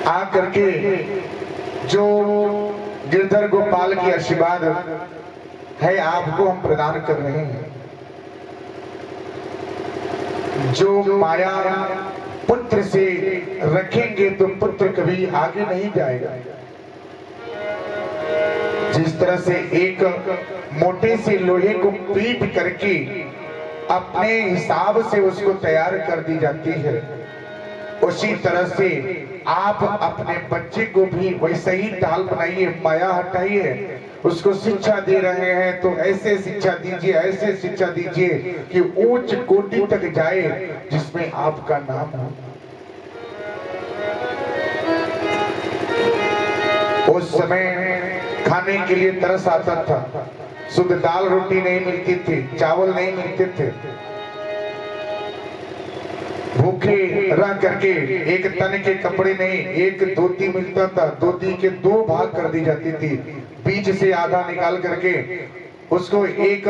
आकर के जो गिरधर गोपाल की आशीर्वाद है आपको हम प्रदान कर रहे हैं। जो माया पुत्र से रखेंगे तो पुत्र कभी आगे नहीं जाएगा। जिस तरह से एक मोटे से लोहे को पीट करके अपने हिसाब से उसको तैयार कर दी जाती है, उसी तरह से आप अपने बच्चे को भी वैसे ही ढाल बनाइए, माया हटाइए, उसको शिक्षा दे रहे हैं तो ऐसे शिक्षा दीजिए, ऐसे शिक्षा दीजिए कि उच्च कोटि तक जाए जिसमें आपका नाम हो। उस समय खाने के लिए तरस आता था, शुद्ध दाल रोटी नहीं मिलती थी, चावल नहीं मिलते थे, भूखे रह करके एक तन के कपड़े नहीं, एक धोती मिलता था, धोती के 2 भाग कर दी जाती थी, बीच से आधा निकाल करके उसको एक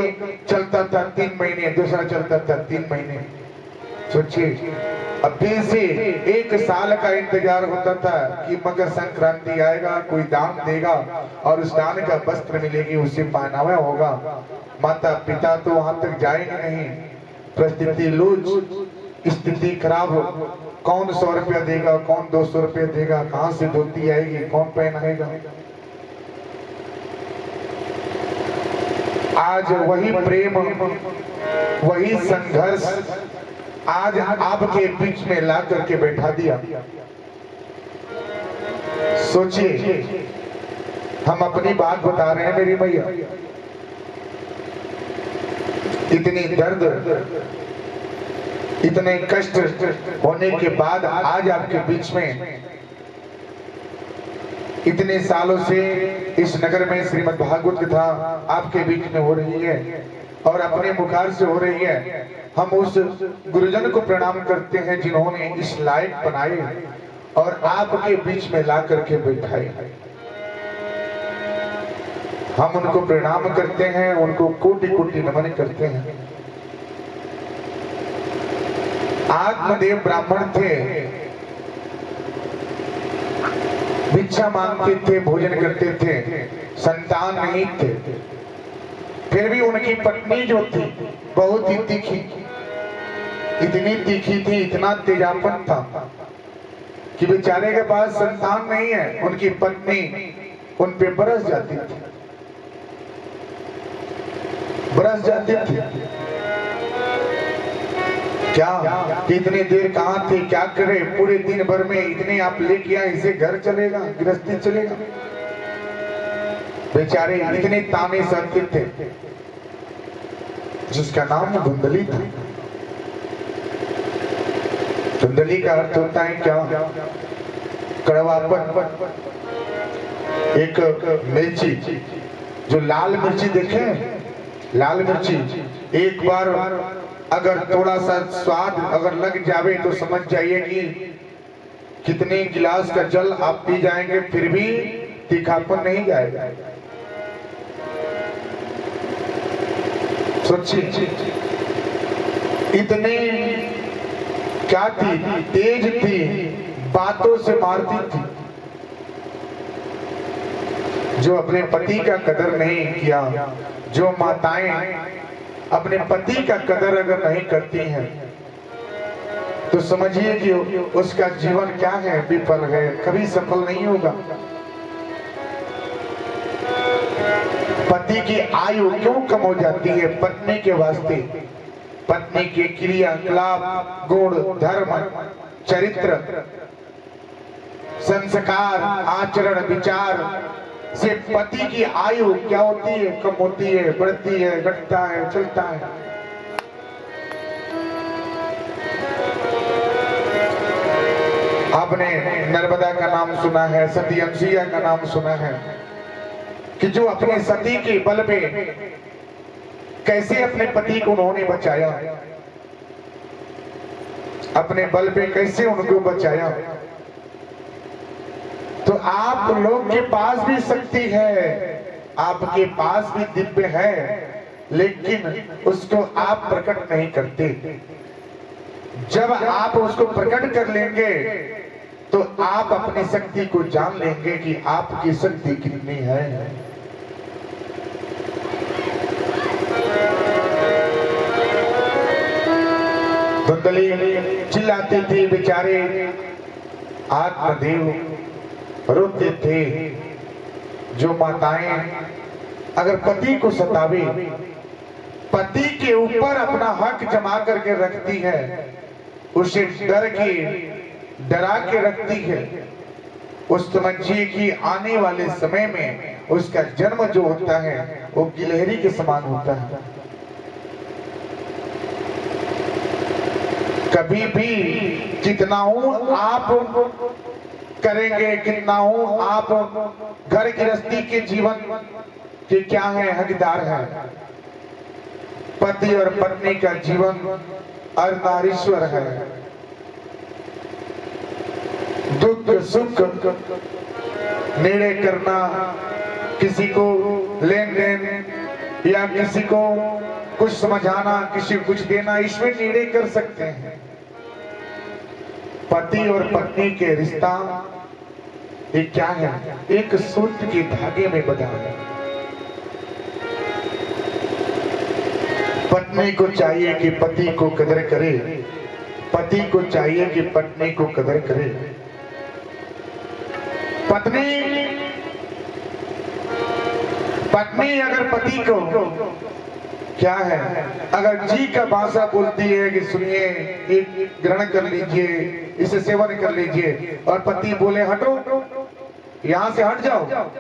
चलता था 3 महीने, दूसरा चलता था 3 महीने। सोचिए, अभी से 1 साल का इंतजार होता था कि मकर संक्रांति आएगा, कोई दान देगा और उस दान का वस्त्र मिलेगी, उसे पहनावा होगा। माता पिता तो वहां तक जाएंगे नहीं, परिस्थिति लूज, स्थिति खराब हो, कौन 100 रुपया देगा, कौन 200 रुपया देगा, कहां से धोती आएगी, कौन पहनाएगा। आज वही प्रेम, वही संघर्ष आज आपके बीच में ला करके बैठा दिया। सोचिए, हम अपनी बात बता रहे हैं मेरी मैया, इतनी दर्द, इतने कष्ट होने के बाद आज आपके बीच में इतने सालों से इस नगर में श्रीमद् भागवत कथा आपके बीच में हो रही है और अपने मुखार से हो रही है। हम उस गुरुजन को प्रणाम करते हैं जिन्होंने इस लायक बनाए और आपके बीच में ला करके बैठाए। हम उनको प्रणाम करते हैं, उनको कोटि कोटि नमन करते हैं। आत्मदेव ब्राह्मण थे, भिक्षा मांगते थे, भोजन करते थे, संतान नहीं थे, फिर भी उनकी पत्नी जो थी बहुत ही तीखी, इतनी तीखी थी, इतना तेजापन था कि बेचारे के पास संतान नहीं है, उनकी पत्नी उन पे बरस जाती थी, बरस जाती थी। क्या कितनी देर कहां थे, क्या करे, पूरे दिन भर में इतने आप लेके आए, इसे घर चलेगा, गृहस्थी चलेगा। बेचारे इतने ताने सहते थे, जिसका नाम धुंधली था। धुंधली का अर्थ होता है क्या? कड़वापन। एक मिर्ची, जो लाल मिर्ची देखे, लाल मिर्ची, एक बार अगर थोड़ा सा स्वाद अगर लग जावे तो समझ जाइए कि कितने गिलास का जल आप पी जाएंगे फिर भी तीखापन नहीं जाएगा। सोचिए, इतनी क्या थी, तेज थी, बातों से मारती थी। जो अपने पति का कदर नहीं किया, जो माताएं अपने पति का कदर अगर नहीं करती हैं तो समझिए कि उसका जीवन क्या है, विफल है, कभी सफल नहीं होगा। पति की आयु क्यों कम हो जाती है? पत्नी के वास्ते। पत्नी के क्रियाकलाप, गुण, धर्म, चरित्र, संस्कार, आचरण, विचार से पति की आयु क्या होती है? कम होती है, बढ़ती है, घटता है, चलता है। आपने नर्मदा का नाम सुना है, सती अंसुईया का नाम सुना है कि जो अपने सती के बल पे कैसे अपने पति को उन्होंने बचाया, अपने बल पे कैसे उनको बचाया। तो आप लोग के पास भी शक्ति है, आपके पास भी दिव्य है, लेकिन उसको आप प्रकट नहीं करते। जब आप उसको प्रकट कर लेंगे तो आप अपनी शक्ति को जान लेंगे कि आपकी शक्ति कितनी है। धुंधली चिल्लाती थी, बेचारे आत्मदेव रोते थे। जो माताएं अगर पति को सतावे, पति के ऊपर अपना हक जमा करके रखती है, उसे डरा के रखती है, उस समझिए कि आने वाले समय में उसका जन्म जो होता है वो गिलहरी के समान होता है। कभी भी कितना हूं आप करेंगे, कितना हूं आप घर गृहस्थी के जीवन के क्या है हकदार है। पति और पत्नी का जीवन अर्धनारीश्वर है। दुख सुख निर्णय करना, किसी को लेन देन या किसी को कुछ समझाना, किसी को कुछ देना, इसमें निर्णय कर सकते हैं। पति और पत्नी के रिश्ता ये क्या है? एक सूत्र के धागे में बंधा है। पत्नी को चाहिए कि पति को कदर करे, पति को चाहिए कि पत्नी को कदर करे। पत्नी अगर पति को क्या है, अगर जी का भाषा बोलती है कि सुनिए एक ग्रहण कर लीजिए, इसे सेवन कर लीजिए, और पति बोले हटो, यहां से हट जाओ,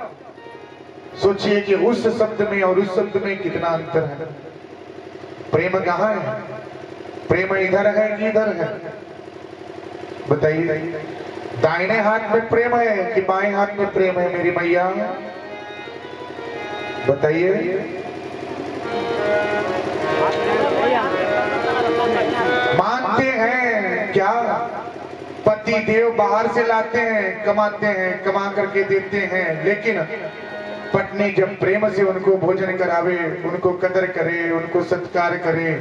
सोचिए कि उस शब्द में और उस शब्द में कितना अंतर है। प्रेम कहाँ है? प्रेम इधर है कि इधर है? बताइए। दाहिने हाथ में प्रेम है कि बाएं हाथ में प्रेम है मेरी मैया? बताइए। मानते हैं क्या? पति देव बाहर से लाते हैं, कमाते हैं, कमा करके देते हैं, लेकिन पत्नी जब प्रेम से उनको भोजन करावे, उनको कदर करे, उनको सत्कार करे,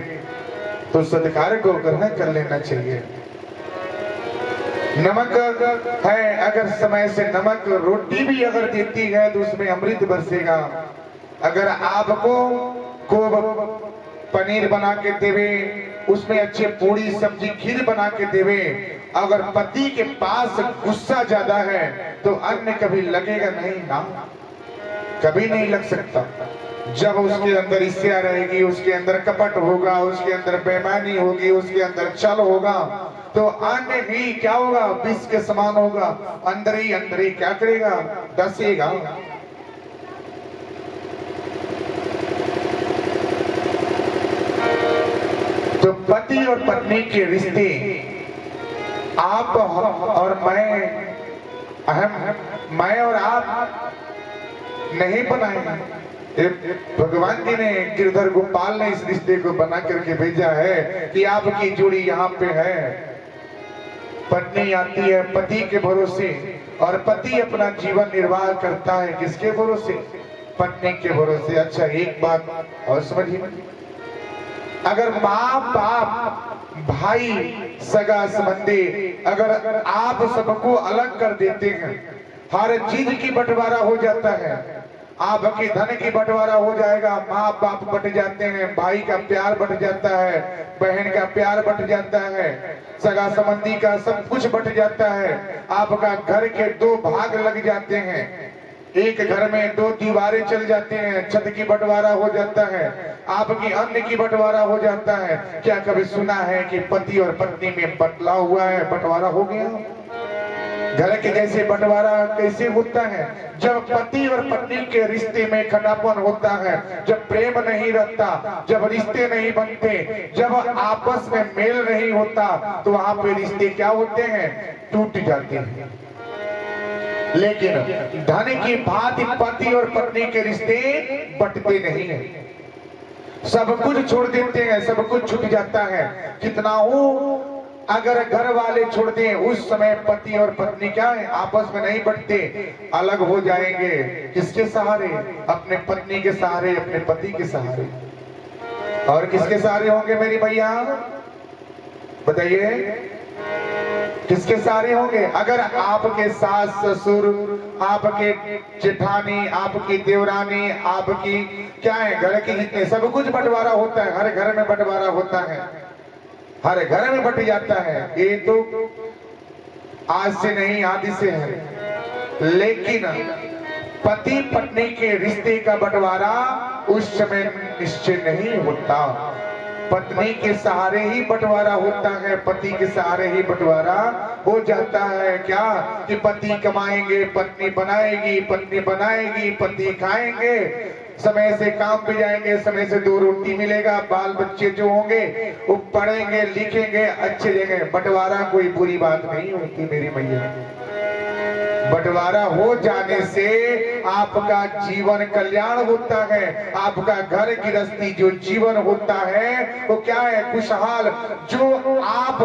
तो सत्कार को करना कर लेना चाहिए। नमक है, अगर समय से नमक रोटी भी अगर देती है तो उसमें अमृत बरसेगा। अगर आपको को पनीर बना के देवे, उसमें अच्छे पूरी सब्जी खीर बना के देवे, अगर पति के पास गुस्सा ज्यादा है तो अन्न कभी लगेगा नहीं ना, कभी नहीं लग सकता। जब उसके अंदर ईर्ष्या रहेगी, उसके अंदर कपट होगा, उसके अंदर बेईमानी होगी, उसके अंदर छल होगा, तो अन्न ही क्या होगा? विष के समान होगा। अंदर ही क्या करेगा? डसेगा। तो पति और पत्नी के रिश्ते आप और मैं और आप नहीं बनाए। भगवान जी ने, गिरधर गोपाल ने इस रिश्ते को बना करके भेजा है कि आपकी जोड़ी यहाँ पे है। पत्नी आती है पति के भरोसे, और पति अपना जीवन निर्वाह करता है किसके भरोसे? पत्नी के भरोसे। अच्छा, एक बात और समझिए, अगर माँ बाप भाई सगा संबंधी अगर आप सबको अलग कर देते हैं, हर चीज की बंटवारा हो जाता है, आपके धन की बंटवारा हो जाएगा, माँ बाप बट जाते हैं, भाई का प्यार बट जाता है, बहन का प्यार बट जाता है, सगा संबंधी का सब कुछ बट जाता है, आपका घर के दो भाग लग जाते हैं, एक घर में दो दीवारें चल जाते हैं, छत की बंटवारा हो जाता है, आपकी अन्न की बंटवारा हो जाता है। क्या कभी सुना है कि पति और पत्नी में बटला हुआ है, बंटवारा हो गया? घर के जैसे बंटवारा कैसे होता है? जब पति और पत्नी के रिश्ते में खटापन होता है, जब प्रेम नहीं रहता, जब रिश्ते नहीं बनते, जब आपस में मेल नहीं होता, तो वहां पे रिश्ते क्या होते हैं? टूट जाते हैं। लेकिन धन की भांति पति और पत्नी के रिश्ते बंटते नहीं हैं, सब कुछ छोड़ देते हैं, सब कुछ छूट जाता है। कितना हूं अगर घर वाले छोड़ दें, उस समय पति और पत्नी क्या है? आपस में नहीं बंटते, अलग हो जाएंगे। किसके सहारे? अपने पत्नी के सहारे, अपने पति के सहारे। और किसके सहारे होंगे मेरी भैया? बताइए। किसके सहारे होंगे? अगर आपके सास ससुर, आपके जेठानी, आपकी देवरानी, आपकी क्या है घर के जितने सब कुछ बंटवारा होता है, हर घर में बंटवारा होता है, हर घर में बट जाता है। ये तो आज से नहीं आदि से है। लेकिन पति पत्नी के रिश्ते का बंटवारा उस समय निश्चय नहीं होता। पत्नी के सहारे ही बंटवारा होता है, पति के सहारे ही बंटवारा हो जाता है। क्या कि पति कमाएंगे, पत्नी बनाएगी, पत्नी बनाएगी, पति खाएंगे, समय से काम पे जाएंगे, समय से 2 रोटी मिलेगा, बाल बच्चे जो होंगे वो पढ़ेंगे लिखेंगे अच्छे जगह। बंटवारा कोई बुरी बात नहीं होती मेरी मैया। बंटवारा हो जाने से आपका जीवन कल्याण होता है, आपका घर गृहस्थी जो जीवन होता है वो क्या है? खुशहाल। जो आप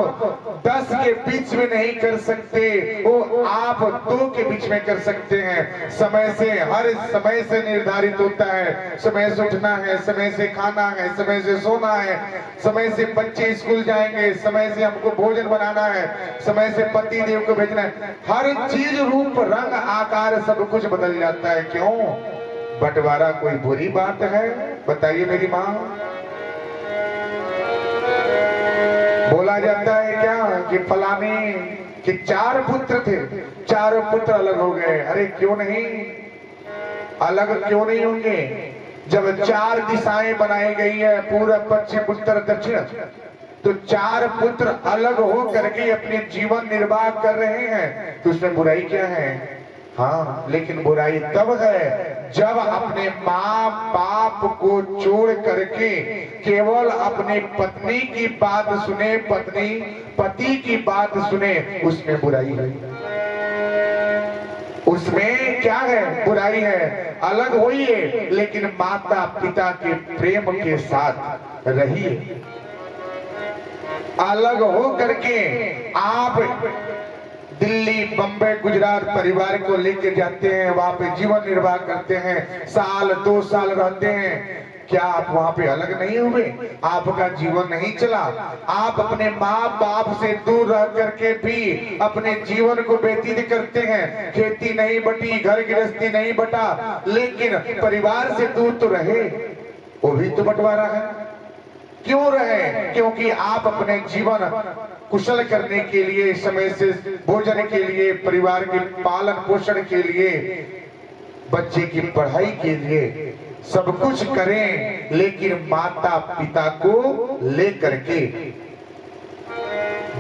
10 के बीच में नहीं कर सकते वो आप 2 के बीच में कर सकते हैं। समय से, हर समय से निर्धारित होता है। समय से उठना है, समय से खाना है, समय से सोना है, समय से बच्चे स्कूल जाएंगे, समय से हमको भोजन बनाना है, समय से पति देव को भेजना है। हर चीज रूप रंग आकार सब कुछ बदल जाता है। क्यों? बंटवारा कोई बुरी बात है? बताइए मेरी माँ। बोला जाता है क्या कि फलाने कि 4 पुत्र थे, 4 पुत्र अलग हो गए। अरे क्यों नहीं अलग, क्यों नहीं होंगे? जब 4 दिशाएं बनाई गई है, पूरब पश्चिम उत्तर दक्षिण, तो 4 पुत्र अलग हो करके अपने जीवन निर्वाह कर रहे हैं, तो उसमें बुराई क्या है? हाँ, लेकिन बुराई तब है जब अपने माँ बाप को छोड़ करके केवल अपने पत्नी की बात सुने, पत्नी पति की बात सुने, उसमें बुराई है। उसमें क्या है? बुराई है। अलग होइए लेकिन माता पिता के प्रेम के साथ रहिए। अलग हो करके आप दिल्ली, बम्बई, गुजरात परिवार को लेकर जाते हैं, वहां पे जीवन निर्वाह करते हैं, साल 2 साल रहते हैं। क्या आप वहां पे अलग नहीं हुए? आपका जीवन नहीं चला? आप अपने माँ बाप से दूर रह करके भी अपने जीवन को व्यतीत करते हैं। खेती नहीं बटी, घर गृहस्थी नहीं बटा, लेकिन परिवार से दूर तो रहे, वो भी तो बंटवारा है। क्यों रहे? क्योंकि आप अपने जीवन कुशल करने के लिए, समय से भोजन के लिए, परिवार के पालन पोषण के लिए, बच्चे की पढ़ाई के लिए सब कुछ करें, लेकिन माता पिता को लेकर के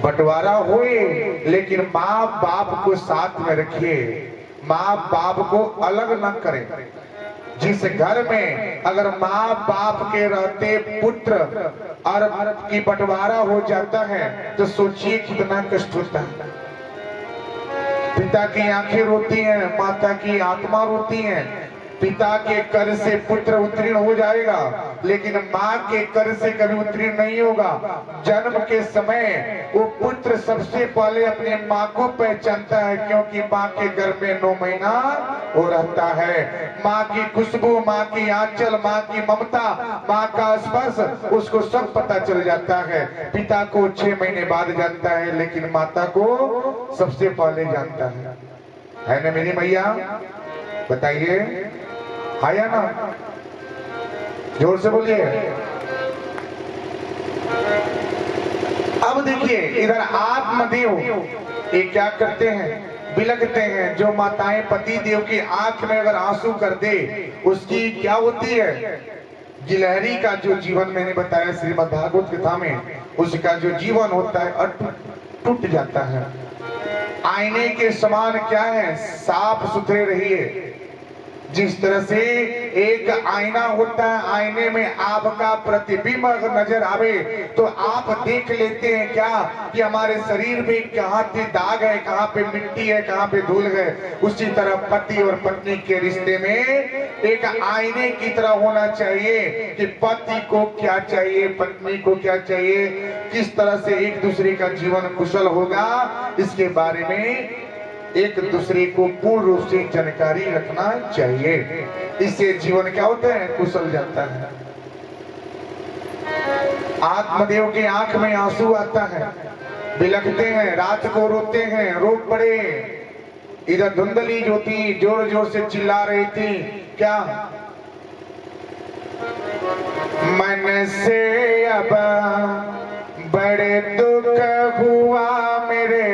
बंटवारा होए, लेकिन माँ बाप को साथ में रखिए, माँ बाप को अलग न करें। जिस घर में अगर माँ बाप के रहते पुत्र और की बंटवारा हो जाता है तो सोचिए कितना कष्ट होता है। पिता की आंखें रोती हैं, माता की आत्मा रोती है। पिता के कर से पुत्र उत्तीर्ण हो जाएगा, लेकिन माँ के कर से कभी उत्तीर्ण नहीं होगा। जन्म के समय वो पुत्र सबसे पहले अपने माँ को पहचानता है, क्योंकि माँ के घर में 9 महीना वो रहता है। माँ की खुशबू, माँ की आंचल, माँ की ममता, माँ का स्पर्श, उसको सब पता चल जाता है। पिता को 6 महीने बाद जानता है, लेकिन माता को सबसे पहले जानता है ना मेरी मैया? बताइए, आया ना? जोर से बोलिए। अब देखिए इधर आत्मदेव ये क्या करते हैं? बिलखते हैं। जो माताएं पति देव की आंख में अगर आंसू कर दे, उसकी क्या होती है? गिलहरी का जो जीवन मैंने बताया श्रीमद् भागवत कथा में, उसका जो जीवन होता है टूट जाता है। आईने के समान क्या है? साफ सुथरे रहिए। जिस तरह से एक आईना होता है, आईने में आपका प्रतिबिंब अगर नजर आवे तो आप देख लेते हैं क्या कि हमारे शरीर में कहाँ पे दाग है, कहाँ पे मिट्टी है, कहाँ पे धूल है। उसी तरह पति और पत्नी के रिश्ते में एक आईने की तरह होना चाहिए कि पति को क्या चाहिए, पत्नी को क्या चाहिए, किस तरह से एक दूसरे का जीवन कुशल होगा, इसके बारे में एक दूसरे को पूर्ण रूप से जानकारी रखना चाहिए। इससे जीवन क्या होता है? कुशल जाता है। आत्मदेव की आंख में आंसू आता है बिलखते हैं, रात को रोते हैं, रो पड़े। इधर धुंधली ज्योति जोर जोर से चिल्ला रही थी, क्या? मन से अब बड़े दुख हुआ मेरे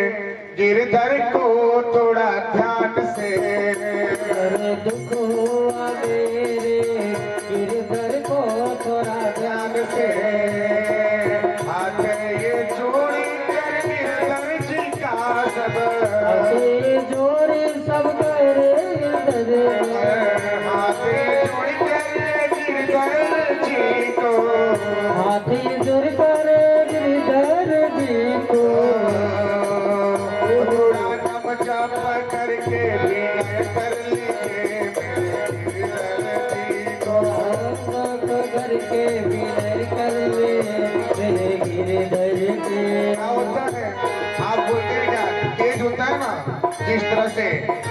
गिरधर को थोड़ा ध्यान से। बड़े दुख हुआ मेरे गिरधर को थोड़ा ध्यान से। हाथ ये जोड़ी कर गिरधर जी का सब, हाथे जोड़े सब करे गिरधर, हाथ जोड़ कर गिरधर जी को, हाथे जोड़ कर गिरधर जी को। थोड़ा नम जप करके विनय कर लीजिए गिरधर जी को, करके विनय कर ले मेरे गिरधर जी। क्या होता है? आप बोलते हैं क्या? तेज होता है ना, जिस तरह से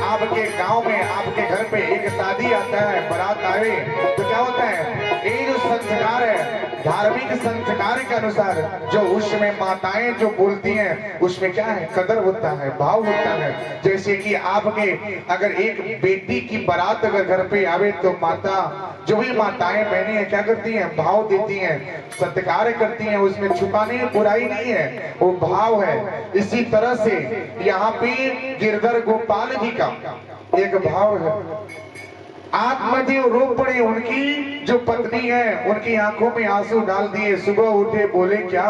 आपके गांव में आपके घर पे एक शादी आता है, बारात आए, तो क्या होता है? ये जो संस्कार है, धार्मिक संस्कार के अनुसार जो उसमें माताएं जो बोलती हैं, उसमें क्या है? कदर होता है, भाव होता है। जैसे कि आपके अगर एक बेटी की बारात अगर घर पे आवे तो माता, जो भी माताएं बहनें हैं, क्या करती हैं? भाव देती हैं, सत्कार करती हैं, उसमें छुपाने की बुराई नहीं है, वो भाव है। इसी तरह से यहाँ पे गिरधर गोपाल जी का एक भाव है। आत्मदेव रो पड़े, उनकी जो पत्नी है उनकी आंखों में आंसू डाल दिए। सुबह उठे, बोले क्या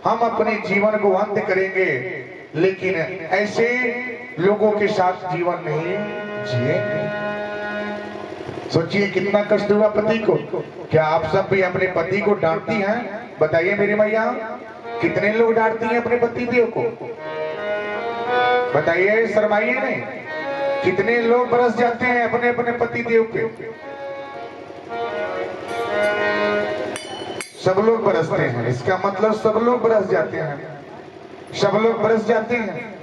हम अपने जीवन को अंत करेंगे, लेकिन ऐसे लोगों के साथ जीवन नहीं जिएंगे। सोचिए कितना कष्ट हुआ पति को। क्या आप सब भी अपने पति को डांटती हैं? बताइए मेरी मैया, कितने लोग डांटती हैं अपने पति देव को? बताइए, शर्माइए नहीं। कितने लोग बरस जाते हैं अपने अपने पति देव पे? सब लोग बरसते हैं, इसका मतलब सब लोग बरस जाते हैं, सब लोग बरस जाते हैं।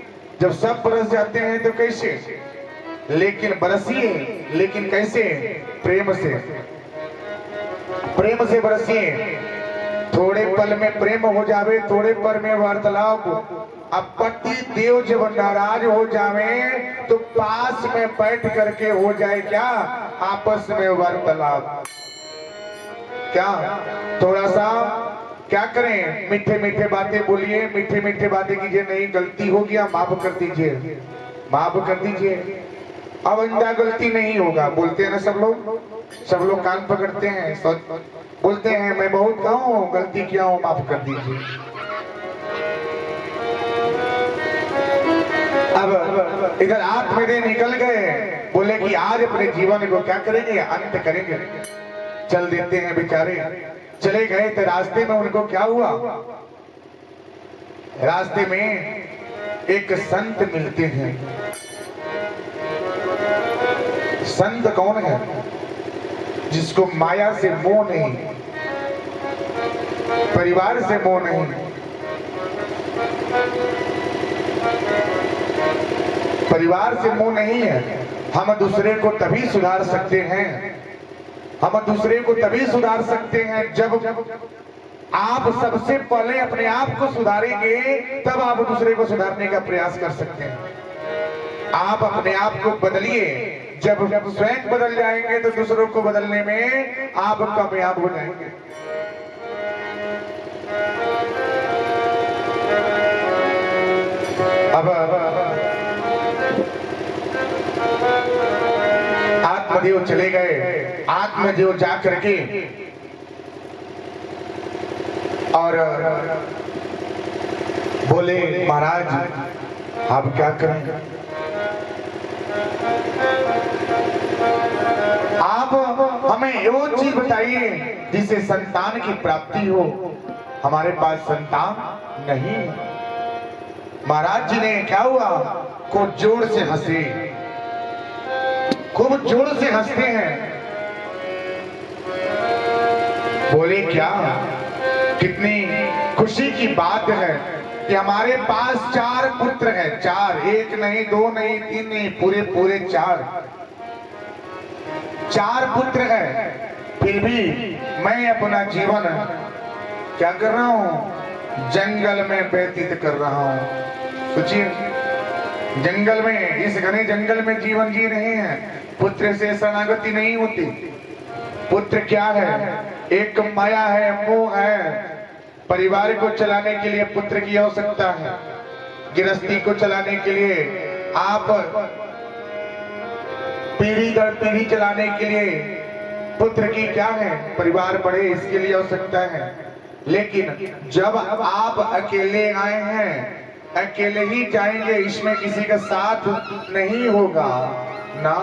जब सब बरस जाते हैं तो कैसे? लेकिन बरसिए, लेकिन कैसे? प्रेम से, प्रेम से बरसिए। थोड़े पल में प्रेम हो जावे, थोड़े पल में वार्तालाप। अब पति देव जब नाराज हो जावे तो पास में बैठ करके हो जाए क्या? आपस में वार्तालाप। क्या थोड़ा सा क्या करें? मीठे मीठे बातें बोलिए, मीठे मीठे बातें कीजिए। नहीं, गलती हो गया, माफ कर दीजिए, माफ कर दीजिए, अब आइंदा गलती नहीं होगा। बोलते हैं ना सब लोग कान पकड़ते हैं, बोलते हैं मैं बहुत कहा हूँ, गलती किया हूँ, माफ कर दीजिए। अब इधर आत्मदेव निकल गए, बोले कि आज अपने जीवन को क्या करेंगे? अंत करेंगे। चल देते हैं बेचारे। चले गए तो रास्ते में उनको क्या हुआ? रास्ते में एक संत मिलते हैं। संत कौन है? जिसको माया से मोह नहीं, परिवार से मोह नहीं, परिवार से मोह नहीं है। हम दूसरे को तभी सुधार सकते हैं, हम दूसरे को तभी सुधार सकते हैं जब आप सबसे पहले अपने आप को सुधारेंगे, तब आप दूसरे को सुधारने का प्रयास कर सकते हैं। आप अपने आप को बदलिए, जब स्वयं बदल जाएंगे तो दूसरों को बदलने में आप कामयाब हो जाएंगे। अब आत्मदेव चले गए। आत्मदेव जा करके और बोले महाराज आप क्या करें? आप हमें वो चीज बताइए जिससे संतान की प्राप्ति हो। हमारे पास संतान नहीं। महाराज जी ने क्या हुआ? को जोर से हंसे, खूब जोर से हंसते हैं। बोले क्या कितनी खुशी की बात है कि हमारे पास 4 पुत्र हैं। 4, 1 नहीं, 2 नहीं, 3 नहीं, पूरे पूरे 4 पुत्र हैं। फिर भी मैं अपना जीवन क्या कर रहा हूं? जंगल में व्यतीत कर रहा हूं। सोचिए, जंगल में, इस घने जंगल में जीवन जी रहे हैं। पुत्र से शरणागति नहीं होती। पुत्र क्या है? एक माया है, मोह है। परिवार को चलाने के लिए पुत्र की आवश्यकता है। गृहस्थी को चलाने के लिए, आप पीढ़ी दर पीढ़ी चलाने के लिए पुत्र की क्या है? परिवार बढ़े, इसके लिए आवश्यकता है। लेकिन जब आप अकेले आए हैं, अकेले ही जाएंगे, इसमें किसी का साथ नहीं होगा ना,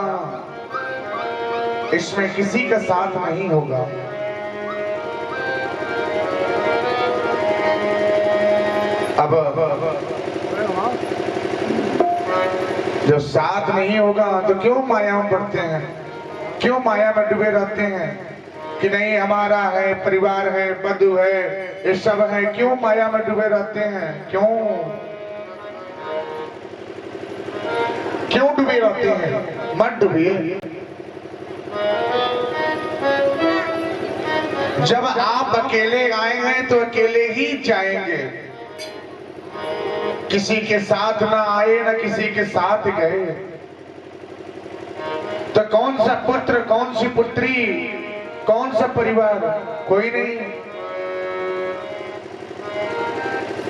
इसमें किसी का साथ नहीं होगा। अब जब साथ नहीं होगा तो क्यों माया में पड़ते हैं? क्यों माया में डूबे रहते हैं कि नहीं हमारा है, परिवार है, बंधु है, ये सब है? क्यों माया में डूबे रहते हैं? क्यों डूबे रहते हैं? मत डूबिए। जब आप अकेले आए हैं तो अकेले ही जाएंगे। किसी के साथ ना आए, ना किसी के साथ गए, तो कौन सा पुत्र, कौन सी पुत्री, कौन सा परिवार? कोई नहीं।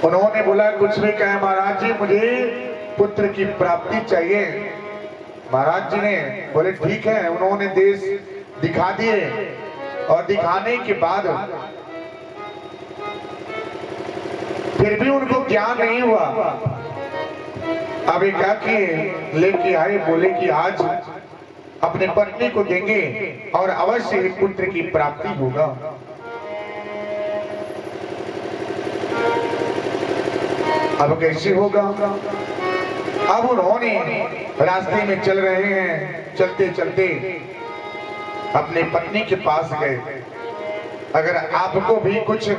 उन्होंने बोला, कुछ भी कहे महाराज जी, मुझे पुत्र की प्राप्ति चाहिए। महाराज जी ने बोले ठीक है। उन्होंने देश दिखा दिए और दिखाने के बाद फिर भी उनको ज्ञान नहीं हुआ। अभी क्या किए? लेके आए, बोले कि आज अपने पत्नी को देंगे और अवश्य ही पुत्र की प्राप्ति होगा। अब कैसे होगा? अब उन्होंने रास्ते में चल रहे हैं, चलते चलते अपने पत्नी के पास गए। अगर आपको भी कुछ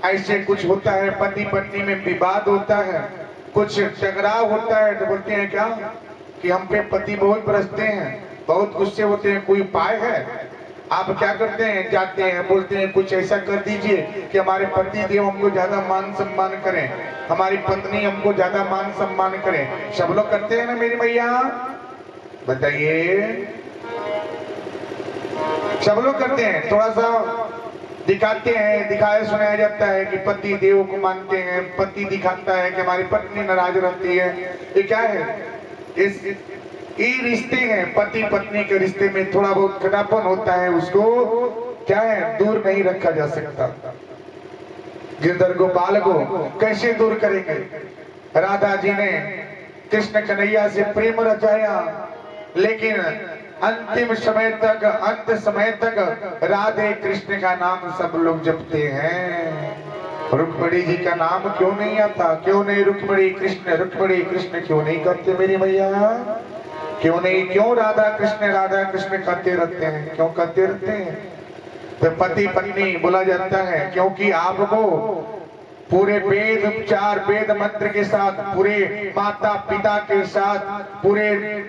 ऐसे कुछ होता है, पति पत्नी में विवाद होता है, कुछ टकराव होता है, तो बोलते हैं क्या कि हम पे पति बहुत बरसते हैं, बहुत गुस्से होते हैं, कोई उपाय है? आप क्या करते हैं? जाते हैं, बोलते हैं कुछ ऐसा कर दीजिए कि हमारे पति देव हमको ज्यादा मान सम्मान करें, हमारी पत्नी हमको ज्यादा मान सम्मान करें। सब लोग करते हैं ना मेरी मैया? बताइए, सब लोग करते हैं। थोड़ा सा दिखाते हैं, दिखाया सुनाया जाता है कि पति देव को मानते हैं, पति दिखाता है कि हमारी पत्नी नाराज रहती है। ये क्या है? ये रिश्ते हैं, पति पत्नी के रिश्ते में थोड़ा बहुत खटापन होता है, उसको क्या है, दूर नहीं रखा जा सकता। गिरधर गोपाल को कैसे दूर करेंगे? राधा जी ने कृष्ण कन्हैया से प्रेम रचाया, लेकिन अंतिम समय तक, अंत समय तक राधे कृष्ण का नाम सब लोग जपते हैं। रुक्मिणी जी का नाम क्यों नहीं आता? क्यों नहीं रुक्मिणी कृष्ण, रुक्मिणी कृष्ण क्यों नहीं करते मेरी मैया? क्यों नहीं? क्यों राधा कृष्ण करते रहते हैं? क्यों करते रहते हैं? तो पति पत्नी बोला जाता है क्योंकि आपको पूरे वेद, चार वेद मंत्र के साथ, पूरे माता पिता के साथ, पूरे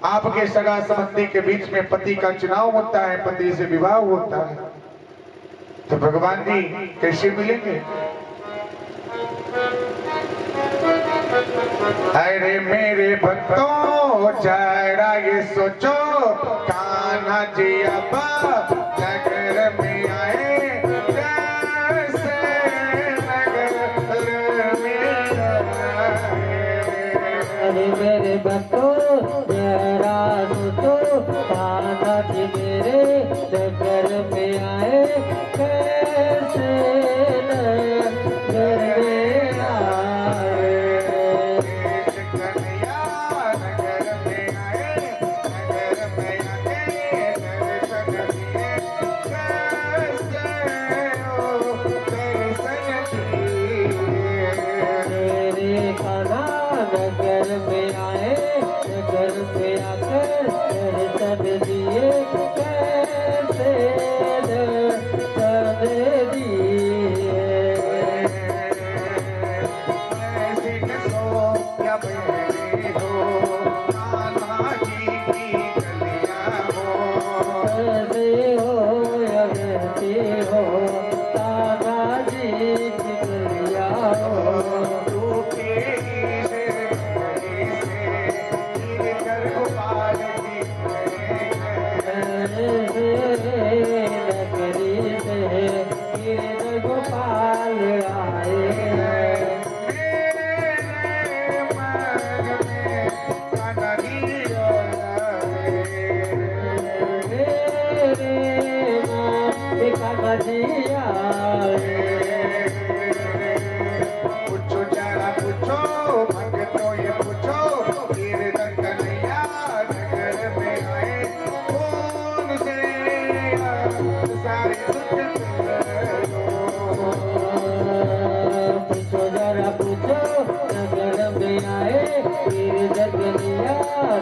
आपके सगा संबंधी के बीच में पति का चुनाव होता है, पति से विवाह होता है। तो भगवान जी कैसे मिलेंगे? अरे मेरे भक्तों जरा ये सोचो, कान्हा जी अब नगर में आए, कैसे नगर में आए। अरे मेरे भक्तों जरा सोचो, कान्हा जी मेरे नगर में आए, कैसे नगर में आए। मेरे कान्हा नगर में आए, नगर में आकर दर्शन दिए, कैसे दर्शन दिए। कैसे हो या वैसे हो, कान्हा जी की गलियां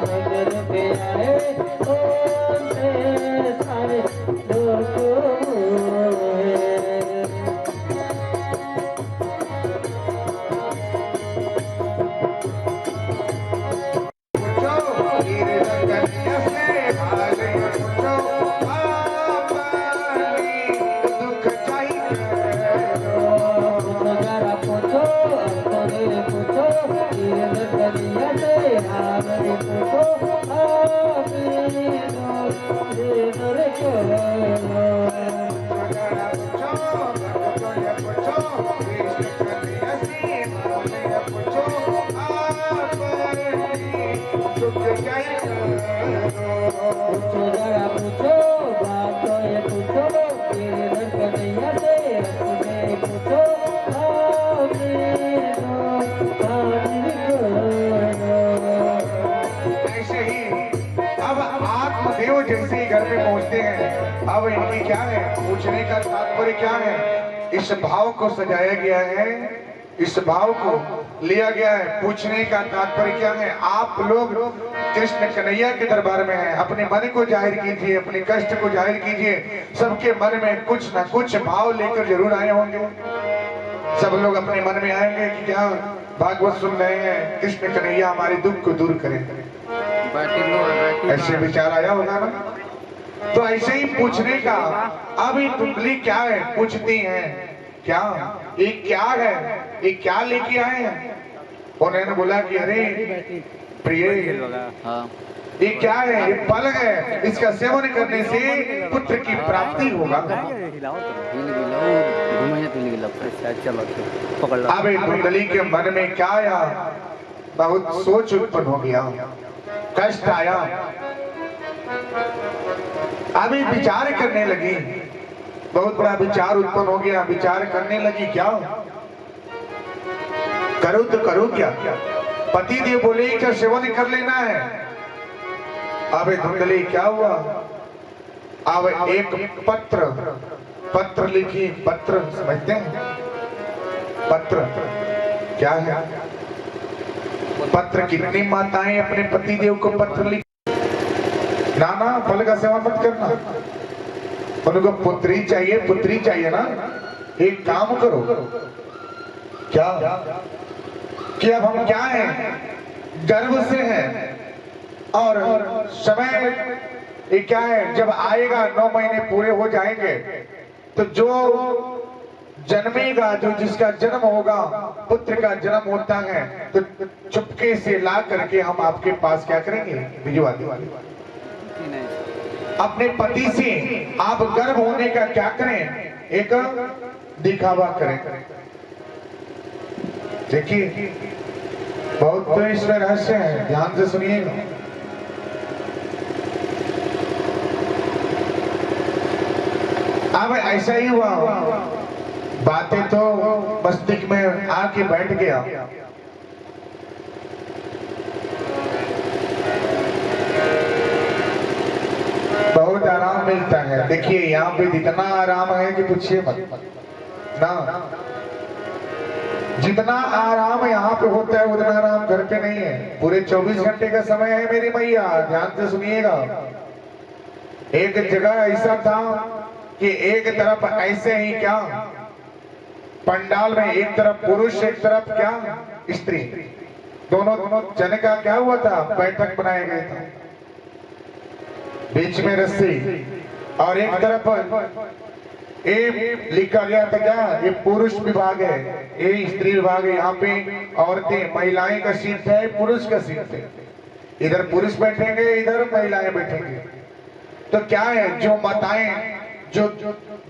नगर में आए उनसे सारे दुख हुए। जरा पूछो अपने पूछो गिरन कलिया से हाल पूछो नर करो। पूछो जरा पूछो बात तो ये पूछो गिरन कलिया से अपने पूछो ऐसे ही अब आत्मदेव जैसे ही घर में पहुंचते हैं। अब इनकी क्या है, पूछने का तात्पर्य क्या है, इस भाव को सजाया गया है, इस भाव को लिया गया है। पूछने का तात्पर्य क्या है, आप लोग कृष्ण कन्हैया के दरबार में हैं, अपने मन को जाहिर कीजिए, अपने कष्ट को जाहिर कीजिए। सबके मन में कुछ ना कुछ भाव लेकर जरूर आए होंगे। सब लोग अपने मन में आएंगे कि क्या भागवत सुन रहे हैं, कृष्ण कन्हैया हमारे दुख को दूर करें, ऐसे विचार आया होगा ना। तो ऐसे ही पूछने का, अब ये कुंडली क्या है, पूछती हैं क्या, ये क्या है, ये क्या लेके आए हैं। उन्होंने बोला कि अरे प्रिय, ये क्या है, ये फल है, इसका सेवन करने से पुत्र की प्राप्ति होगा। अब कुंडली के मन में क्या आया, बहुत सोच उत्पन्न हो गया, कष्ट आया। अभी विचार करने लगी, बहुत बड़ा विचार उत्पन्न हो गया। विचार करने लगी क्या करूं तो करूं क्या। पति देव बोले क्या सेवन कर लेना है। अब धुंधली क्या हुआ, अब एक पत्र लिखी। पत्र समझते हैं, पत्र क्या है। पत्र कितनी माताएं अपने पति देव को पत्र लिख, ना फल का सेवन मत करना, उनको पुत्री चाहिए ना। एक काम करो क्या कि अब हम क्या हैं, गर्भ से हैं और समय ये क्या है, जब आएगा 9 महीने पूरे हो जाएंगे तो जो जन्मेगा, जो जिसका जन्म होगा, पुत्र का जन्म होता है, तो चुपके से ला करके हम आपके पास क्या करेंगे, भिजवा देंगे। अपने पति से आप गर्भ होने का क्या करें, एक दिखावा करें। देखिए बहुत तो इसमें रहस्य है, ध्यान से सुनिएगा। अब ऐसा ही हुआ, बातें तो मस्तिष्क में आके बैठ गया। बहुत आराम मिलता है। देखिए यहाँ पे इतना आराम है कि पूछिए मत ना। जितना आराम यहाँ पे होता है उतना आराम घर पे नहीं है। पूरे 24 घंटे का समय है मेरी मैया, ध्यान से सुनिएगा। एक जगह ऐसा था कि एक तरफ ऐसे ही क्या पंडाल में, एक तरफ पुरुष एक तरफ क्या स्त्री, दोनों जन का क्या हुआ था, बैठक बनाए गए थे। बीच में रस्सी और एक तरफ ये लिखा गया था क्या, ये पुरुष विभाग है, ये स्त्री विभाग है। यहाँ पे औरतें महिलाएं का सीट है, पुरुष का सीट है। इधर पुरुष बैठेंगे, इधर महिलाएं बैठेंगे। तो क्या है, जो माताएं जो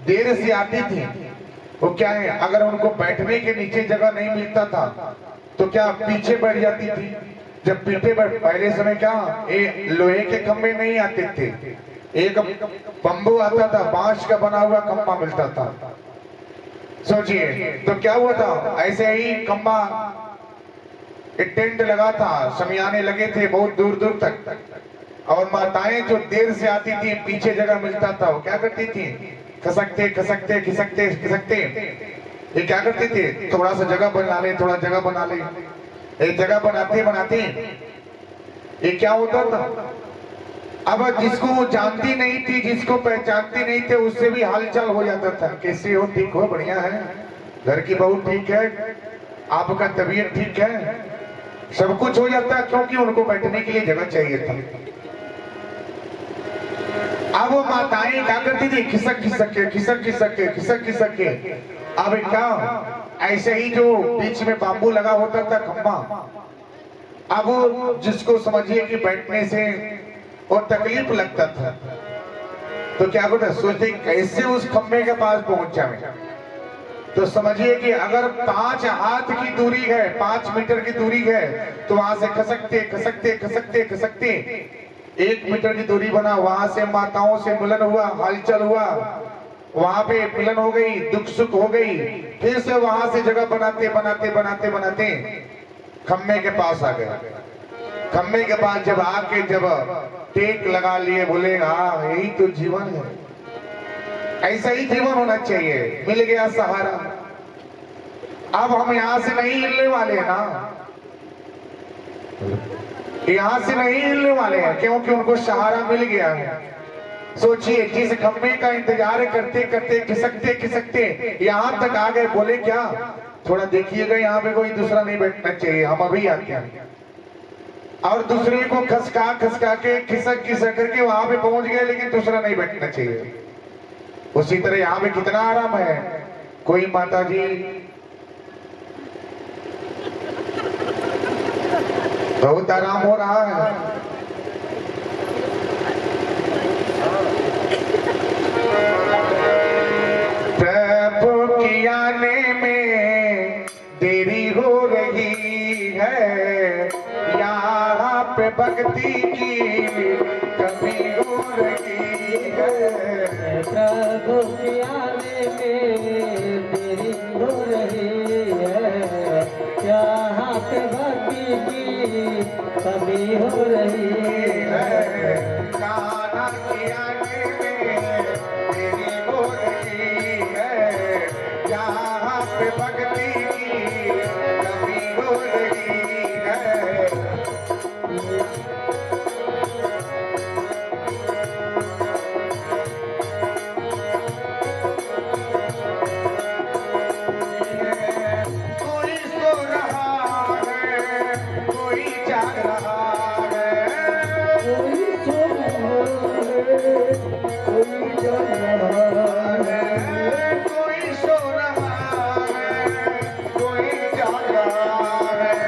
देर से आती थी वो क्या है, अगर उनको बैठने के नीचे जगह नहीं मिलता था तो क्या पीछे बैठ जाती थी। जब पीछे बैठ, पहले समय क्या ये लोहे के खंभे नहीं आते थे, एक बम्बू आता था, बांस का बना हुआ खंभा मिलता था। सोचिए तो क्या हुआ था, ऐसे ही खंभा एक टेंट लगा था, शमियाने लगे थे बहुत दूर दूर तक। और माताएं जो देर से आती थी, पीछे जगह मिलता था, वो क्या करती थी, खसकते खसकते खिसकते खिसकते ये क्या करती थी, थोड़ा सा जगह बना ले, थोड़ा जगह बना ले। एक जगह बनाते बनाते ये क्या होता था? अब जिसको वो जानती नहीं थी, जिसको पहचानती नहीं थे, उससे भी हालचाल हो जाता था। कैसे हो? ठीक हो? बढ़िया है? घर की बहू ठीक है? आपका तबीयत ठीक है? सब कुछ हो जाता, क्योंकि उनको बैठने के लिए जगह चाहिए था। अब वो माताएं क्या करती थी? खिसक खिसक के, खिसक खिसक के, खिसक खिसक के। अब क्या, ऐसे ही जो बीच में बांबू लगा होता था खंभा, अब वो जिसको समझिए कि बैठने से और तकलीफ लगता था, तो क्या होता, सोचते कैसे उस खंभे के पास पहुंच जाए। तो समझिए कि अगर 5 हाथ की दूरी है, 5 मीटर की दूरी है, तो वहां से खसकते खसकते खसकते खसकते 1 मीटर की दूरी बना। वहां से माताओं से मिलन हुआ, हलचल हुआ, वहां पे मिलन हो गई, दुख सुख हो गई। फिर से वहां से जगह बनाते बनाते बनाते बनाते खम्भे के पास आ गए। खम्भे के पास जब आके जब टेक लगा लिए, बोले हाँ यही तो जीवन है, ऐसा ही जीवन होना चाहिए। मिल गया सहारा। अब हम यहां से नहीं हिलने वाले हैं ना, यहां से नहीं हिलने वाले हैं, क्योंकि उनको सहारा मिल गया है। सोचिए, जिस खंभे का इंतजार करते करते खिसकते खिसकते यहां तक आ गए, बोले क्या, थोड़ा देखिएगा यहाँ पे कोई दूसरा नहीं बैठना चाहिए, हम अभी आते हैं। और दूसरे को खसका खसका के खिसक खिसक करके वहां पे पहुंच गए, लेकिन दूसरा नहीं बैठना चाहिए। उसी तरह यहाँ पे कितना आराम है। कोई माता जी बहुत आराम हो रहा है। प्रभु की आने में देरी हो रही है, यहाँ पे भक्ति की कमी हो रही है। प्रभु के आने में देरी हो रही है, यहाँ पे भक्ति की कमी हो रही है। कान्हा के आने में देरी हो रही है, यहाँ पे भक्ति की कमी हो रही है। कोई सो रहा है, कोई जाग रहा है, कोई सो रहा है, कोई जग रहा है, कोई सो रहा है, कोई जाग रहा है।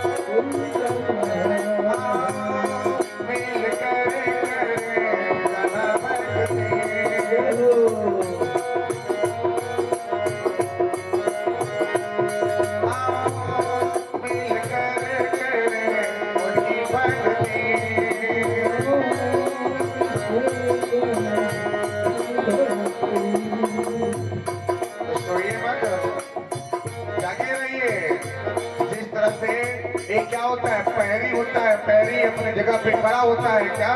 कोई सो रहा है, कोई जग रहा है। मिल कर गाना बजते, मिल कर उनकी भक्ति। सोइए मत, जागे रहिए। जिस तरह से एक क्या होता है, पैरी होता है, पैरी अपने जगह पे खड़ा होता है, क्या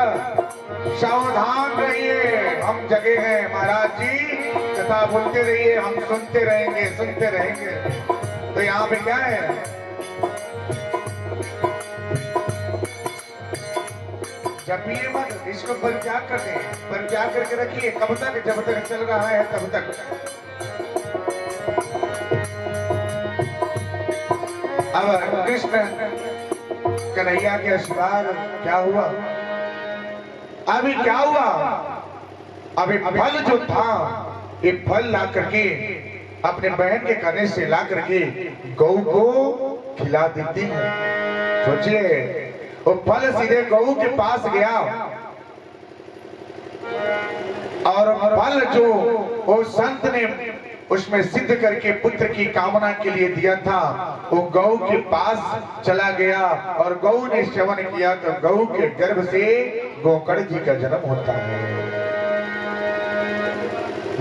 सावधान रहिए, हम जगे हैं महाराज जी, कथा बोलते रहिए, हम सुनते रहेंगे सुनते रहेंगे। तो यहाँ पे क्या है, जपिए मत, इसको परित्याग कर दें, परित्याग करके रखिए। कब तक? जब तक चल रहा है तब तक। अब कृष्ण कन्हैया के आशीर्वाद क्या हुआ? अभी क्या हुआ? अभी फल जो था, ये फल ला करके अपने बहन के कहने से ला करके गौ को खिला देती है। सोचिए, वो फल सीधे गौ के पास गया, और फल जो वो संत ने उसमें सिद्ध करके पुत्र की कामना के लिए दिया था, वो गौ के पास चला गया, और गौ ने सेवन किया, तो गौ के गर्भ से गोकर्ण जी का जन्म होता है।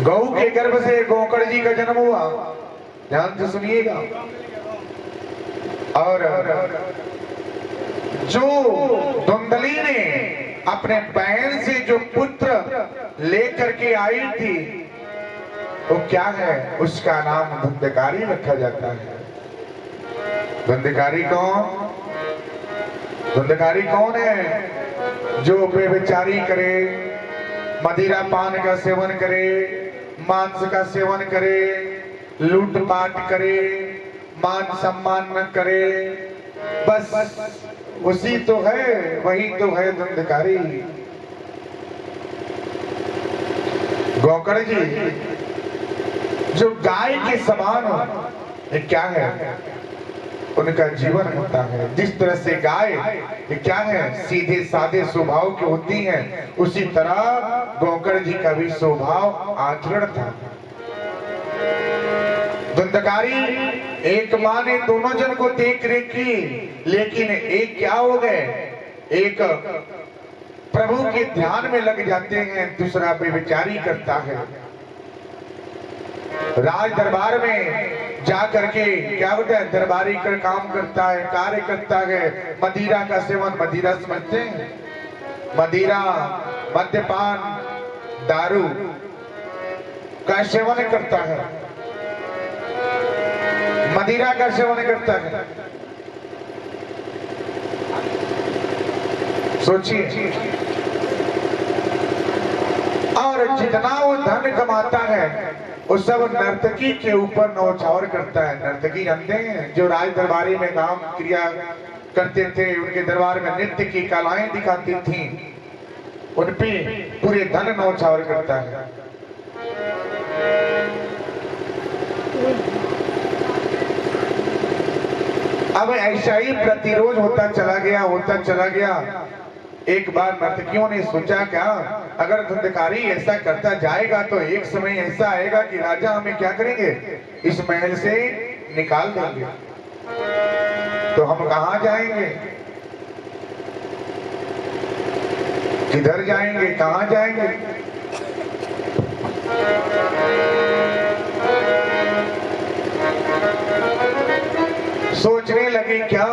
गौ के गर्भ से गोकर्ण जी का जन्म हुआ। ध्यान से सुनिएगा। और जो धुंधली ने अपने बहन से जो पुत्र लेकर के आई थी, वो क्या है? उसका नाम धुंधकारी रखा जाता है। धंधकारी कौन? धंधकारी कौन है? जो बेविचारी करे, मदिरा पान का सेवन करे, मांस का सेवन करे, लूटपाट करे, मान सम्मान न करे, बस उसी तो है, वही तो है धंधकारी। गौकर्ण जी जो गाय के समान हो, ये क्या है? उनका जीवन होता है। जिस तरह से गाय ये क्या है, सीधे साधे स्वभाव की होती हैं, उसी तरह गौकर्ण जी का भी स्वभाव आचरण था। धंधकारी एक माँ ने दोनों जन को देख रेख की, लेकिन एक क्या हो गए, एक प्रभु के ध्यान में लग जाते हैं, दूसरा बेविचारी करता है। राज दरबार में जा करके क्या होता है, दरबारी का काम करता है, कार्य करता है। मदिरा का सेवन, मदिरा समझते हैं, मदिरा मद्यपान दारू का सेवन करता है, मदिरा का सेवन करता है। सोचिए, और जितना वो धन कमाता है वो सब नर्तकी के ऊपर नौछावर करता है। नर्तकी जानते हैं, जो राज दरबारी में काम क्रिया करते थे, उनके दरबार में नृत्य की कलाएं दिखाती थी, उन पे पूरे धन नौछावर करता है। अब ऐसा ही प्रतिरोध होता चला गया, होता चला गया। एक बार नर्तकियों ने सोचा, क्या अगर धंधकारी ऐसा करता जाएगा तो एक समय ऐसा आएगा कि राजा हमें क्या करेंगे, इस महल से निकाल देंगे, तो हम कहां जाएंगे, किधर जाएंगे, कहां जाएंगे? सोचने लगे क्या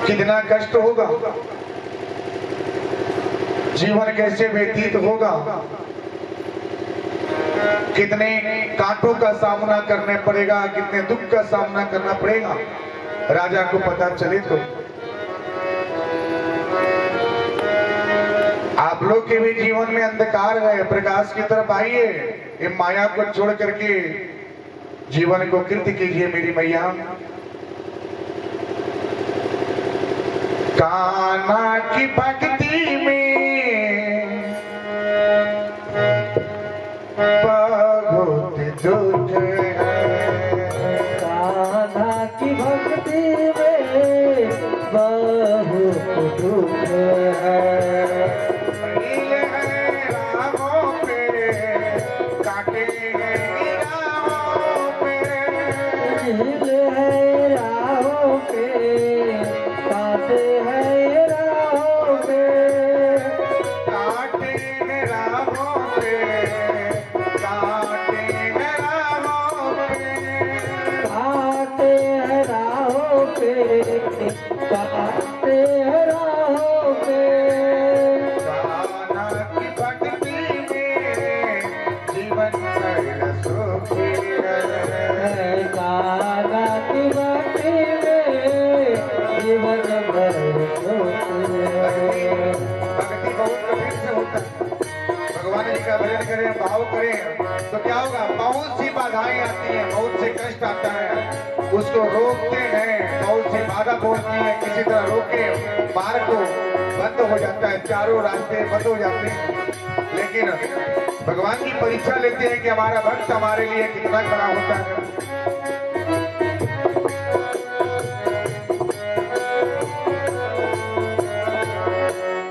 कितना कष्ट होगा, जीवन कैसे व्यतीत होगा, कितने कांटों का सामना करने पड़ेगा, कितने दुख का सामना करना पड़ेगा, राजा को पता चले तो। आप लोग के भी जीवन में अंधकार है, प्रकाश की तरफ आइए, ये माया को छोड़ करके जीवन को कृत कीजिए मेरी मैया। कान्हा की भक्ति में बहुत दुख है, कान्हा की भक्ति में बहुत दुख है। नील है राहों पे, कांटे हैं राहों पे, नील है राहों पे, कांटे हैं राहों पे, कांटे हैं राहों पे, कांटे हैं राहों पे, कांटे हैं राहों पे, कांटे हैं राहों पे। कान्हा की भक्ति में जीवन भर सुखी है। कान्हा की भक्ति में जीवन भर सुख है। भक्ति बहुत कठिन से होता है। भगवान जी का भजन करें, भाव करें तो क्या होगा, बहुत सी बाधाएं आती हैं, बहुत से कष्ट आता है, उसको रोकते हैं, बहुत सी बाधा पहुंचती है, किसी तरह रोके मार्ग को बंद हो जाता है, चारों रास्ते बंद हो जाते हैं। लेकिन भगवान की परीक्षा लेते हैं कि हमारा भक्त हमारे लिए कितना खड़ा होता है।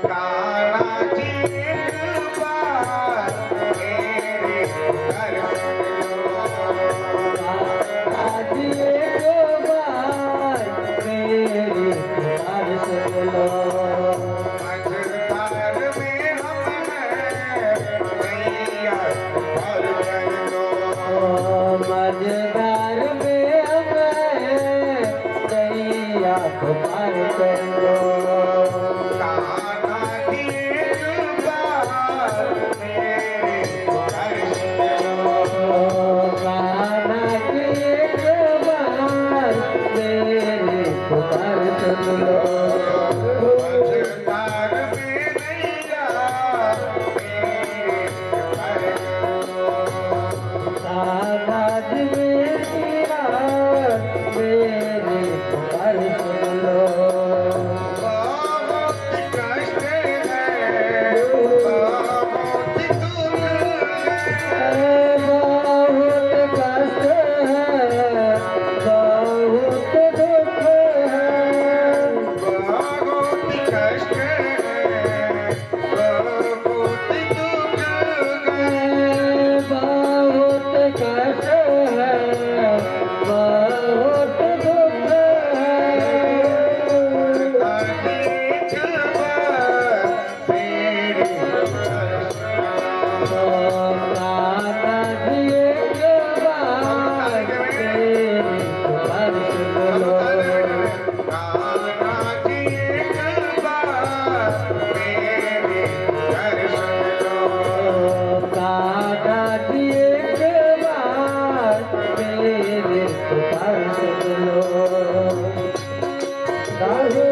कान्हा जी एक बार मेरे घर आज एक बार मेरी पुकार सुन लो। मझधार में हम हैं, नैया पार कर दो। मझधार में हम हैं, नैया को पार कर लो। कान्हा जी एक बार मेरे घर कान्हा की एक बार सुन लो। मझधार में नैया कान्हा जी मेरा मेरी पुकार सुन लो। बहुत कष्ट है, बहुत दुख है, बहुत कष्ट है, बहुत दुख है, बहुत कष्ट है, बहुत दुख है। बहुत कष्ट है, बहुत दुख है। कान्हा जी एक बार मेरी पुकार सुन लो। कान्हा जी एक बार मेरी पुकार सुन लो। राहु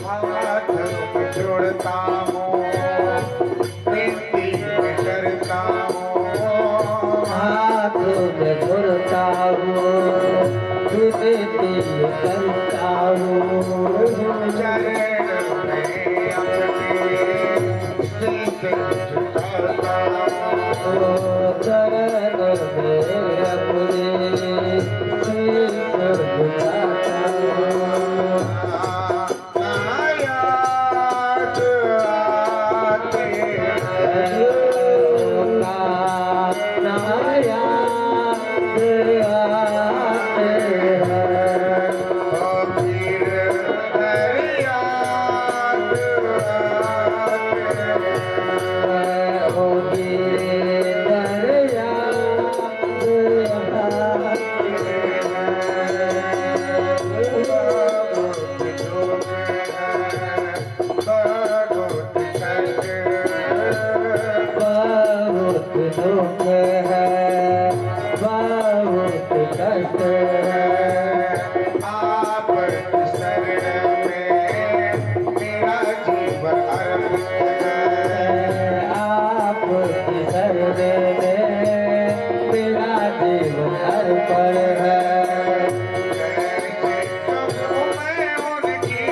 हाथ जोड़ता हूँ, विनती करता हूँ, हाथ में धरता हूँ, विनती करता हूँ। चरण में अपने शीश झुकाता हूँ। चरण में अपने शीश झुकाता हूँ। नायात आते हैं, फिर दरियात आते हैं। बहुत दुख है, बहुत कष्ट है। आप शरण में मेरा जीवन अर्पित है। आपकी शरण में मेरा जीवन अर्पण है। कैसे कहूँ मैं उनकी,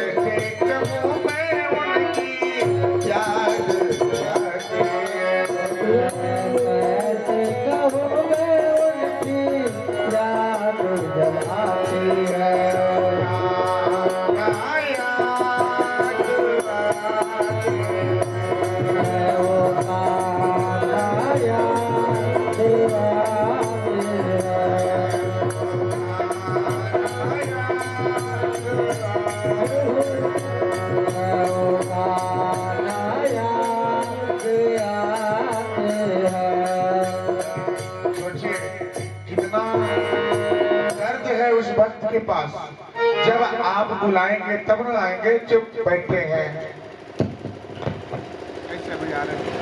कैसे कहूँ मैं उनकी याद आती है। कैसे कहूँ मैं उनकी याद जब आती है। वो कान्हा याद आती है। वो कान्हा याद आती है। सोचिए कितना दर्द है उस भक्त के पास। जब आप बुलाएंगे तब न आएंगे, चुप बैठे हैं। ऐसे बजा रहे हैं।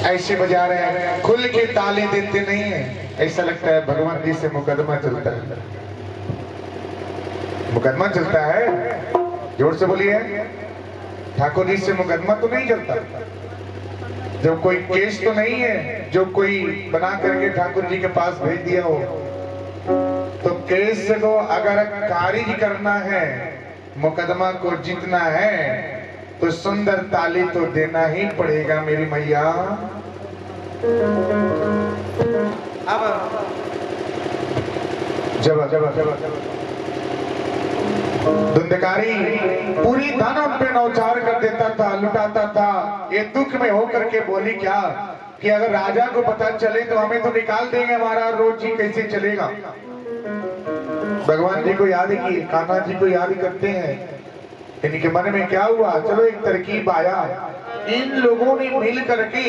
ऐसे बजा रहे हैं, खुल के ताली देते नहीं है। ऐसा लगता है भगवान जी से मुकदमा चलता है। मुकदमा चलता है, जोर से बोलिए। ठाकुर जी से मुकदमा तो नहीं चलता। जब कोई केस तो नहीं है जो कोई बना करके ठाकुर जी के पास भेज दिया हो। तो केस को अगर खारिज करना है, मुकदमा को जीतना है, तो सुंदर ताली तो देना ही पड़ेगा मेरी मैया। अब जब जब जब धुंधकारी पूरी धन उन पे नौचार कर देता था, लुटाता था। ये दुख में होकर के बोली क्या कि अगर राजा को पता चले तो हमें तो निकाल देंगे, हमारा रोजी कैसे चलेगा। भगवान जी को याद की, कान्हा जी को याद करते हैं। इनके मन में क्या हुआ, चलो एक तरकीब आया। इन लोगों ने मिल करके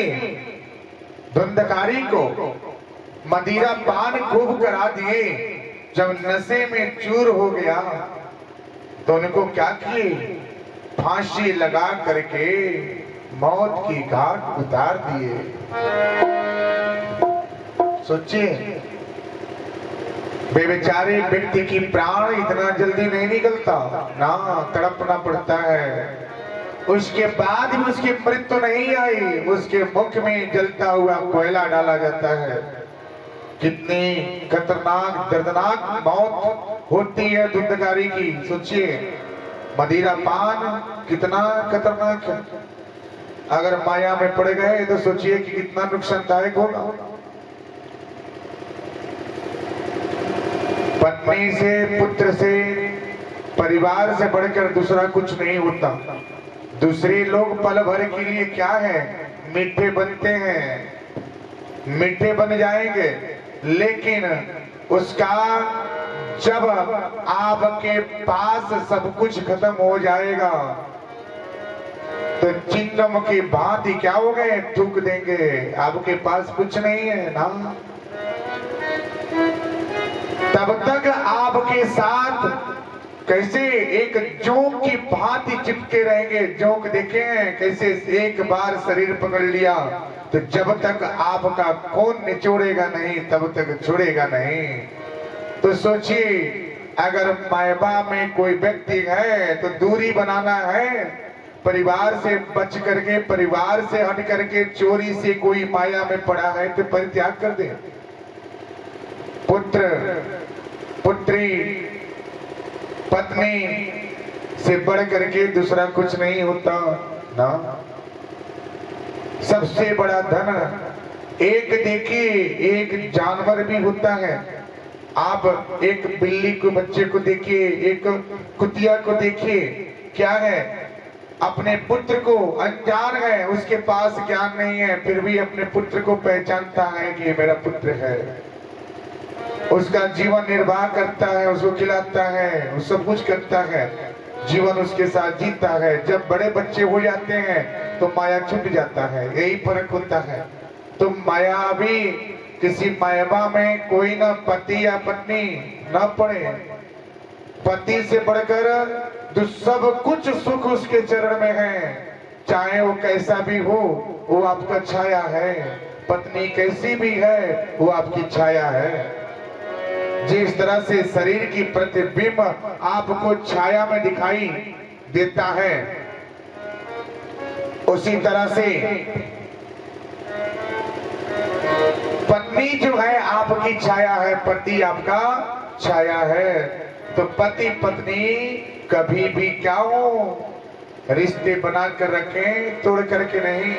धुंधकारी को मदिरा पान खूब करा दिए। जब नशे में चूर हो गया तो उनको क्या किए, फांसी लगा करके मौत की घाट उतार दिए। सोचिए, बेचारे व्यक्ति की प्राण इतना जल्दी नहीं निकलता ना, तड़पना पड़ता है। उसके बाद भी उसकी मृत्यु नहीं आई, उसके मुख में जलता हुआ कोयला डाला जाता है। कितनी खतरनाक दर्दनाक मौत होती है धुंधकारी की। सोचिए, मदिरा पान कितना खतरनाक है। अगर माया में पड़ गए तो सोचिए कि कितना नुकसानदायक होगा। पत्नी से, पुत्र से, परिवार से बढ़कर दूसरा कुछ नहीं होता। दूसरे लोग पल भर के लिए क्या है, मीठे बनते हैं, मीठे बन जाएंगे, लेकिन उसका जब आपके पास सब कुछ खत्म हो जाएगा तो चिंगम की भांति क्या हो गए, थूक देंगे। आपके पास कुछ नहीं है ना, तब तक आपके साथ कैसे एक जोंक की भांति चिपके रहेंगे। जोंक देखे हैं कैसे, एक बार शरीर पकड़ लिया तो जब तक आपका खून निचोड़ेगा नहीं तब तक छोड़ेगा नहीं। तो सोचिए, अगर मायबा में कोई व्यक्ति है तो दूरी बनाना है, परिवार से बच करके, परिवार से हट करके, चोरी से कोई माया में पड़ा है तो परित्याग कर दे। पुत्र, पुत्री, पत्नी से बढ़ करके दूसरा कुछ नहीं होता ना। सबसे बड़ा धन एक देखिए, एक जानवर भी होता है। आप एक बिल्ली को, बच्चे को देखिए, एक कुतिया को देखिए, क्या है, अपने पुत्र को अनजान है, उसके पास ज्ञान नहीं है, फिर भी अपने पुत्र को पहचानता है कि ये मेरा पुत्र है। उसका जीवन निर्वाह करता है, उसको खिलाता है, वो सब कुछ करता है, जीवन उसके साथ जीता है। जब बड़े बच्चे हो जाते हैं तो माया छूट जाता है, यही फर्क होता है। तो माया भी किसी मायबा में कोई ना पति या पत्नी ना पड़े। पति से बढ़कर जो सब कुछ सुख उसके चरण में है, चाहे वो कैसा भी हो, वो आपका छाया है। पत्नी कैसी भी है, वो आपकी छाया है। जिस तरह से शरीर की प्रतिबिंब आपको छाया में दिखाई देता है, उसी तरह से पत्नी जो है आपकी छाया है, पति आपका छाया है। तो पति पत्नी कभी भी क्या हो, रिश्ते बना कर रखें, तोड़ करके नहीं।